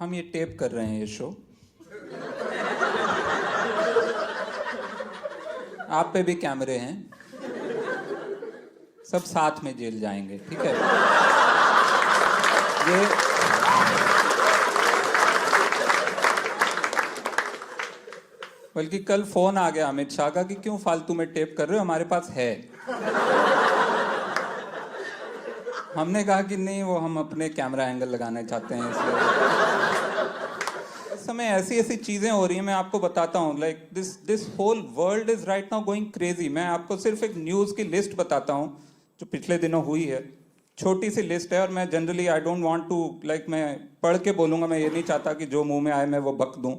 हम ये टेप कर रहे हैं ये शो। आप पे भी कैमरे हैं, सब साथ में जेल जाएंगे, ठीक है? ये बल्कि कल फोन आ गया अमित शाह का कि क्यों फालतू में टेप कर रहे हो, हमारे पास है। हमने कहा कि नहीं, वो हम अपने कैमरा एंगल लगाना चाहते हैं इसलिए। इस समय ऐसी ऐसी चीजें हो रही हैं, मैं आपको बताता हूँ। Like this whole world is right now going crazy. मैं आपको सिर्फ एक न्यूज की लिस्ट बताता हूँ जो पिछले दिनों हुई है। छोटी सी लिस्ट है और मैं generally I don't want to मैं पढ़ के बोलूंगा। मैं ये नहीं चाहता कि जो मुंह में आए मैं वो बक दूं,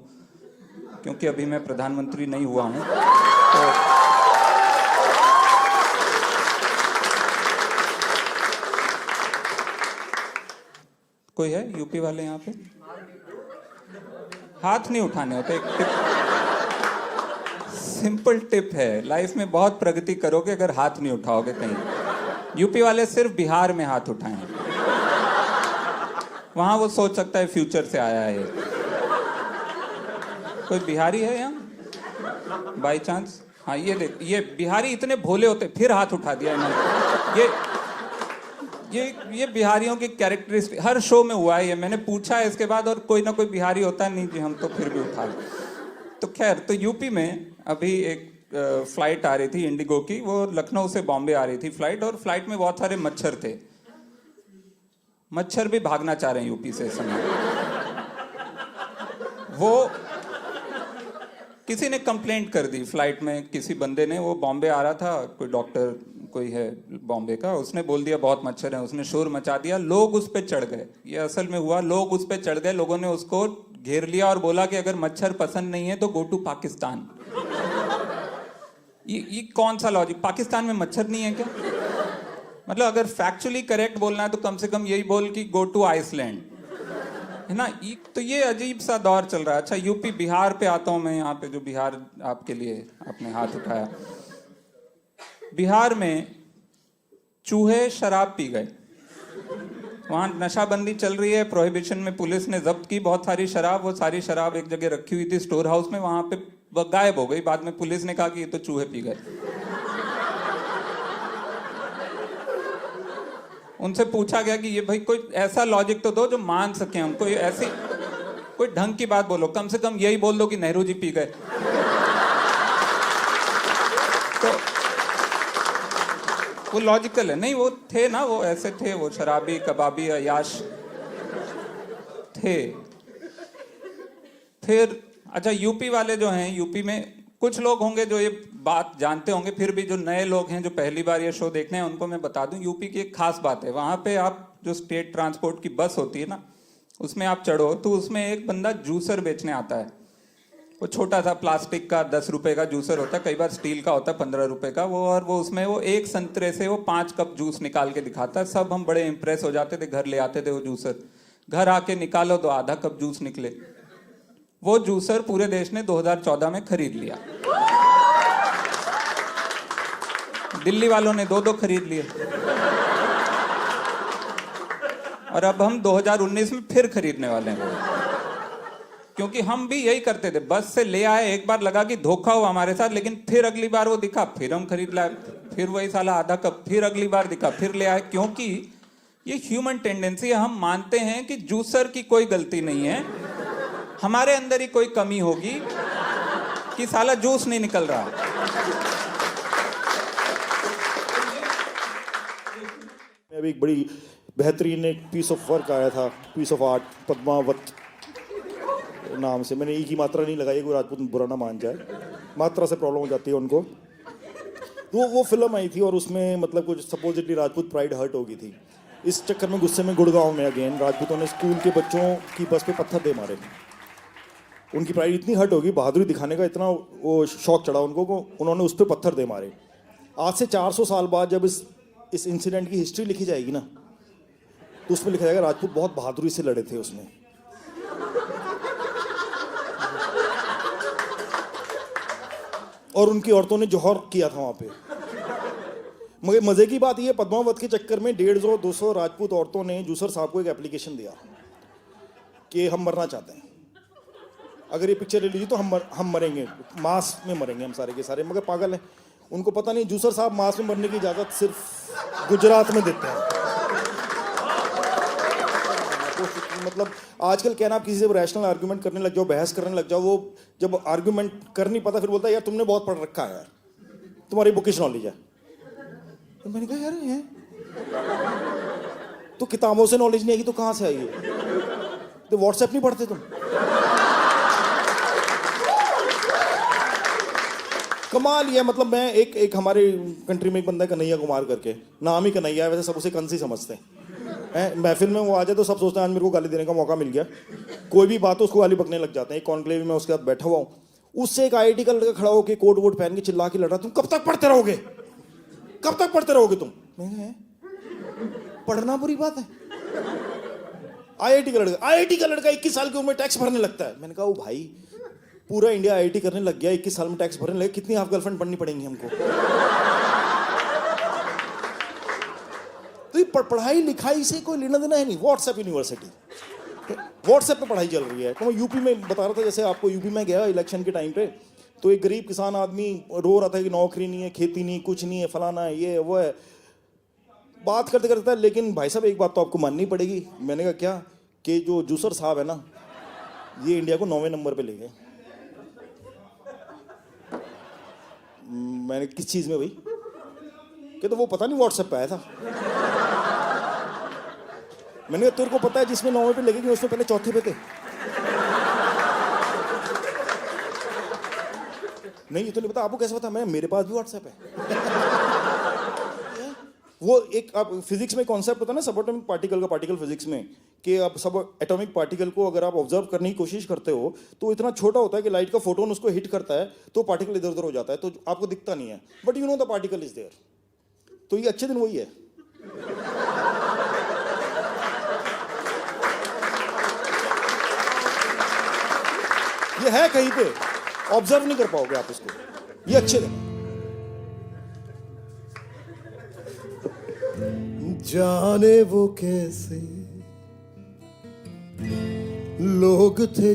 क्योंकि अभी मैं प्रधानमंत्री नहीं हुआ हूं। तो कोई है यूपी वाले यहाँ पे? हाथ नहीं उठाने होते। एक टिप, सिंपल टिप है, लाइफ में बहुत प्रगति करोगे अगर हाथ नहीं उठाओगे कहीं। यूपी वाले सिर्फ बिहार में हाथ उठाएं, वहां वो सोच सकता है फ्यूचर से आया है। कोई बिहारी है यहाँ बाई चांस? हाँ, ये देख, ये बिहारी इतने भोले होते, फिर हाथ उठा दिया इन्होंने। ये बिहारियों की कैरेक्टरिस्टिक हर शो में हुआ है। ये मैंने पूछा है इसके बाद, और कोई ना कोई बिहारी होता है, नहीं जी हम तो फिर भी उठा। तो खैर, तो यूपी में अभी एक फ्लाइट आ रही थी इंडिगो की, वो लखनऊ से बॉम्बे आ रही थी फ्लाइट, और फ्लाइट में बहुत सारे मच्छर थे। मच्छर भी भागना चाह रहे हैं यूपी से इस समय। वो किसी ने कंप्लेंट कर दी फ्लाइट में, किसी बंदे ने, वो बॉम्बे आ रहा था, कोई डॉक्टर कोई है बॉम्बे का, उसने बोल दिया बहुत मच्छर है, उसने शोर मचा दिया, लोग उस पे चढ़ गए। ये असल में हुआ, लोग उस पे चढ़ गए, लोगों ने उसको घेर लिया और बोला कि अगर मच्छर पसंद नहीं है तो गो टू पाकिस्तान। ये कौन सा लॉजिक? पाकिस्तान में मच्छर नहीं है क्या? मतलब अगर फैक्चुअली करेक्ट बोलना है तो कम से कम यही बोल कि गो टू आइसलैंड, है ना? तो ये अजीब सा दौर चल रहा है। अच्छा, यूपी बिहार पे आता हूं मैं, यहाँ पे जो बिहार आपके लिए आपने हाथ उठाया। बिहार में चूहे शराब पी गए। वहां नशाबंदी चल रही है, प्रोहिबिशन में पुलिस ने जब्त की बहुत सारी शराब। वो सारी शराब एक जगह रखी हुई थी स्टोर हाउस में, वहां पे गायब हो गई। बाद में पुलिस ने कहा कि ये तो चूहे पी गए। उनसे पूछा गया कि ये भाई कोई ऐसा लॉजिक तो दो जो मान सके हम, कोई ऐसी कोई ढंग की बात बोलो, कम से कम यही बोल दो कि नेहरू जी पी गए। तो वो लॉजिकल है? नहीं, वो थे ना, वो ऐसे थे, वो शराबी कबाबी अयाश थे। फिर अच्छा, यूपी वाले जो हैं, यूपी में कुछ लोग होंगे जो ये बात जानते होंगे, फिर भी जो नए लोग हैं जो पहली बार ये शो देखने हैं उनको मैं बता दूं, यूपी की एक खास बात है। वहां पे आप जो स्टेट ट्रांसपोर्ट की बस होती है ना, उसमें आप चढ़ो तो उसमें एक बंदा जूसर बेचने आता है। वो छोटा सा प्लास्टिक का 10 रुपए का जूसर होता है, कई बार स्टील का होता है 15 रुपए का वो, और वो उसमें वो एक संतरे से वो 5 कप जूस निकाल के दिखाता है। सब हम बड़े इंप्रेस हो जाते थे, घर ले आते थे वो जूसर। घर आके निकालो तो आधा कप जूस निकले। वो जूसर पूरे देश ने 2014 में खरीद लिया। दिल्ली वालों ने 2-2 खरीद लिए, और अब हम 2019 में फिर खरीदने वाले हैं। क्योंकि हम भी यही करते थे, बस से ले आए, एक बार लगा कि धोखा हुआ हमारे साथ, लेकिन फिर अगली बार वो दिखा, फिर हम खरीद लाए, फिर वही साला आधा कप, फिर अगली बार दिखा, फिर ले आए। क्योंकि ये ह्यूमन टेंडेंसी है, हम मानते हैं कि जूसर की कोई गलती नहीं है, हमारे अंदर ही कोई कमी होगी कि साला जूस नहीं निकल रहा। अभी एक बड़ी बेहतरीन एक पीस ऑफ वर्क आया था, पीस ऑफ आर्ट, पद्मावत नाम से। मैंने ई की मात्रा नहीं लगाई, कोई राजपूत बुरा ना मान जाए, मात्रा से प्रॉब्लम हो जाती है उनको। तो वो फिल्म आई थी और उसमें मतलब कुछ सपोजिटली राजपूत प्राइड हर्ट हो गई थी। इस चक्कर में गुस्से में गुड़गांव में अगेन राजपूतों ने स्कूल के बच्चों की बस पे पत्थर दे मारे। उनकी प्राइड इतनी हर्ट होगी, बहादुरी दिखाने का इतना वो शौक चढ़ा उनको को उन्होंने उस पर पत्थर दे मारे। आज से 400 साल बाद जब इस इंसिडेंट की हिस्ट्री लिखी जाएगी ना, तो उसमें लिखा जाएगा राजपूत बहुत बहादुरी से लड़े थे उसमें। और उनकी औरतों ने जौहर किया था वहां पे। मगर मजे की बात यह, पद्मावत के चक्कर में 150-200 राजपूत औरतों ने जूसर साहब को एक एप्लीकेशन दिया कि हम मरना चाहते हैं, अगर ये पिक्चर ले लीजिए तो हम मरेंगे, मास में मरेंगे हम सारे के सारे, मगर पागल है, उनको पता नहीं जूसर साहब मास में मरने की इजाज़त सिर्फ गुजरात में देते हैं। मतलब आजकल क्या ना, आप किसी से रैशनल आर्गुमेंट करने लग जाओ, बहस करने लग जाओ, वो जब आर्गुमेंट कर नहीं पाता फिर बोलता है यार तुमने बहुत पढ़ रखा है यार, तुम्हारी बुकिश नॉलेज है। तो मैंने कहा यार है तो किताबों से नॉलेज नहीं आएगी तो कहाँ से आएगी? तो व्हाट्सएप नहीं पढ़ते तुम? कमाल ये, मतलब मैं एक हमारे कंट्री में एक बंदा है कन्हैया कुमार करके, नाम ही कन्हैया है, वैसे सब उसे कंसी समझते हैं। महफिल में वो आ जाए तो सब सोचते हैं आज मेरे को गाली देने का मौका मिल गया, कोई भी बात हो उसको गाली बकने लग जाते हैं। एक कॉन्क्लेव में उसके साथ बैठा हुआ हूँ, उससे एक IIT का लड़का खड़ा होकर कोट वोट पहन के चिल्ला के लड़ रहा, तुम कब तक पढ़ते रहोगे, कब तक पढ़ते रहोगे तुम? पढ़ना बुरी बात है? IIT का लड़का 21 साल की उम्र में टैक्स भरने लगता है। मैंने कहा ओ भाई, पूरा इंडिया IIT करने लग गया, 21 साल में टैक्स भरने लगे, कितनी हाफ गर्लफ्रेंड बननी पड़ेंगी हमको? तो ये पढ़ाई लिखाई से कोई लेना देना है नहीं। व्हाट्सएप यूनिवर्सिटी, व्हाट्सएप पे पढ़ाई चल रही है। तो मैं यूपी में बता रहा था, जैसे आपको यूपी में गया इलेक्शन के टाइम पे, तो एक गरीब किसान आदमी रो रहा था कि नौकरी नहीं है, खेती नहीं, कुछ नहीं है, फलाना है, ये वो है, बात करते करते, लेकिन भाई साहब एक बात तो आपको माननी पड़ेगी। मैंने कहा क्या? कि जो जूसर साहब है ना, ये इंडिया को 9वें नंबर पे ले गए। मैंने किस चीज़ में भाई? कि तो वो पता नहीं व्हाट्सएप पे आया था। मैंने कहा तेरे को पता है जिसमें 9वें पे लगेगी उसमें पहले चौथे पे थे? नहीं ये तो नहीं पता। आपको कैसे पता? मेरे पास भी व्हाट्सएप है। वो एक आप फिजिक्स में कॉन्सेप्ट होता है ना सब एटॉमिक पार्टिकल का, पार्टिकल फिजिक्स में, कि आप सब एटॉमिक पार्टिकल को अगर आप ऑब्जर्व करने की कोशिश करते हो तो इतना छोटा होता है कि लाइट का फोटोन उसको हिट करता है तो पार्टिकल इधर उधर हो जाता है, तो आपको दिखता नहीं है, but you know the particle is there. तो ये अच्छे दिन वही है। ये है कहीं पे, ऑब्जर्व नहीं कर पाओगे आप इसको, ये अच्छे दिन। जाने वो कैसे लोग थे